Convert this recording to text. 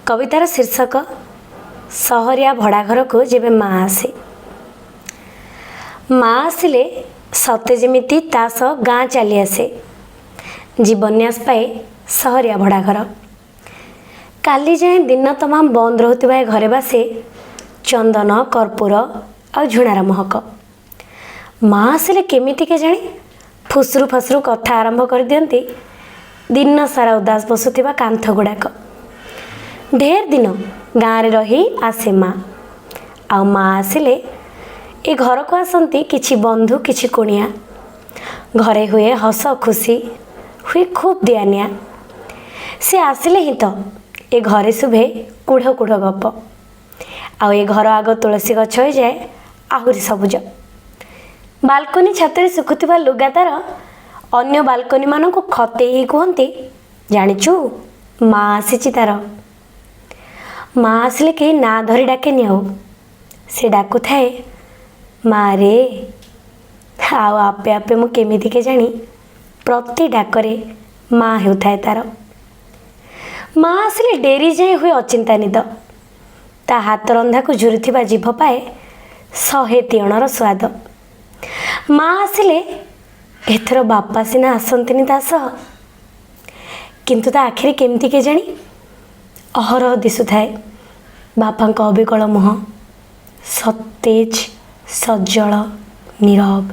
कवितार शीर्षक सहरिया भड़ाघर को जेबे माँ आसे। माँ आसिले सते जेमिति ता सह गाँ चली आसे। जीवन्यास पाए सहरिया भड़ाघर। काली जाए दिन तमाम बंद रोहुथिबा घरे बासे चंदन कर्पूर और झुणार महक। माँ आसिले केमिति के जाने फुसरु फसरु कथा आरंभ कर दियंती। दिन सारा उदास बसुथिबा कांथ गुड़ाक। ढेर दिन गाँव रे रही आसे माँ। आ माँ आसिले ए घर को आसंती किछि बंधु किछि कुणिया। घरे हुए हस खुशी हुए खूब दियानिया। से आसिले ही तो ए घरे शुभे कुढ़ कुढ़ गप। आ ए घर आग तुलसी गछ हो जाए आहुरी सबुज। बालकनी छाତରେ सुखुथिबा लुगातार अन्य बालकनी मानक खते ही कहती जानिचु माँ आसीची तार। माँ आसिले कहीं ना धरी डाकेनि आउ से डाकु थाए माँ रे। आउ आपे आपे मु केमिति के जानी प्रति डाकरे माँ हेउथाए तार। माँ आसिले डेरी जाए हुए अचिंता निद। ता हाथ रंधा को झुरुथिबा जीभ पाए 100 तियणर स्वाद। माँ आसिले एथर बापा सिना आसंतिनि ता सह किंतु ता आखिरी केमिति के जानी अहरह दिशुथाए बापांक अबिकल मुह सतेज सज्जल नीरव।